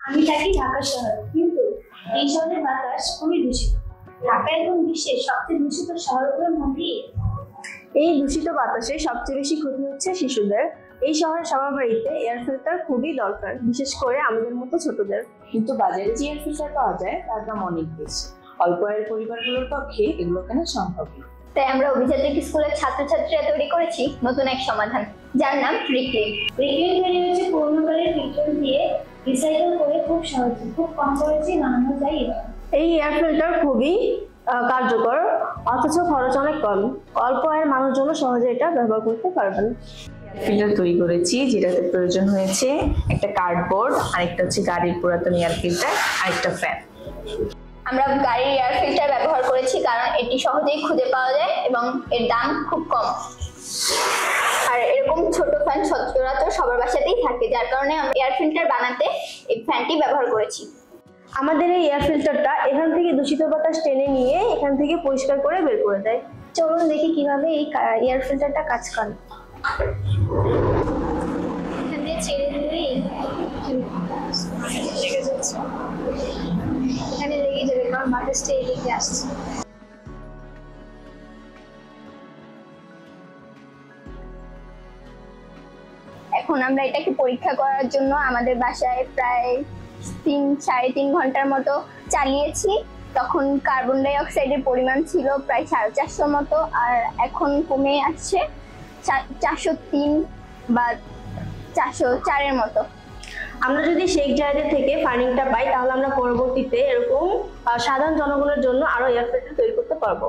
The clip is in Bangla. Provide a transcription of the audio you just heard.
আমি থাকি ঢাকা শহরে, কিন্তু এই শহরের বাতাস খুবই দূষিত। ঢাকা এখন বিশ্বের সবচেয়ে দূষিত শহরগুলোর মধ্যে। এই দূষিত বাতাসে সবচেয়ে বেশি ক্ষতি হচ্ছে শিশুদের। এই শহরের সবার বাড়িতে এয়ার ফিল্টার খুবই দরকার, বিশেষ করে আমাদের মতো ছোটদের। কিন্তু বাজারে যে এয়ার ফিল্টার পাওয়া যায় তার দাম অনেক বেশি। অল্প আয়ের পরিবারগুলোর পক্ষে এগুলো কেনা সম্ভব না। তাই আমরা অভিযাত্রিক স্কুলের ছাত্রছাত্রীরা তৈরি করেছি নতুন এক সমাধান, যার নাম রিক্লিন। রিক্লিন তৈরি হচ্ছে পুরোনোকালের ফিল্টার দিয়ে রিসাইকেল করে খুব সহজে, খুব কম খরচে বানানো যায়। এই এয়ার ফিল্টার খুবই কার্যকর, অথচ খরচ অনেক কম। অল্প আয়ের মানুষজন সহজে এটা ব্যবহার করতে পারবেন। ফিল্টার তৈরি করেছি, যেটাতে প্রয়োজন হয়েছে একটা কার্ডবোর্ড, আরেকটা হচ্ছে গাড়ির পুরাতন এয়ার ফিল্টার, আরেকটা ফ্যান। আমরা গাড়ির এয়ার ফিল্টার ব্যবহার করেছি কারণ এটি সহজেই খুঁজে পাওয়া যায় এবং এর দাম খুব কম। আর এরকম ছোট ফ্যান সচরাচর সবার বাসাতেই থাকে, যার কারণে আমরা এয়ার ফিল্টার বানাতে এই ফ্যানটি ব্যবহার করেছি। আমাদের এই এয়ার ফিল্টারটা এখান থেকে দূষিত বাতাস টেনে নিয়ে এখান থেকে পরিষ্কার করে বের করে দেয়। চলুন দেখি কিভাবে এই এয়ার ফিল্টারটা কাজ করে। এখান দিয়ে ছেড়ে দিলেই লেগে যাচ্ছে, এখানে লেগে যাবে কারণ বাতাসটা এদিকে আসছে। এখন আমরা এটাকে পরীক্ষা করার জন্য আমাদের বাসায় প্রায় 3-3.5 ঘন্টার মতো চালিয়েছি। তখন কার্বন ডাই অক্সাইডের পরিমাণ ছিল প্রায় 450 মতো, আর এখন কমে আসছে 403 বা 404-এর মতো। আমরা যদি শেখ জায়েদের থেকে ফান্ডিংটা পাই, তাহলে আমরা পরবর্তীতে এরকম সাধারণ জনগণের জন্য আরো এয়ার ফিল্টার তৈরি করতে পারবো।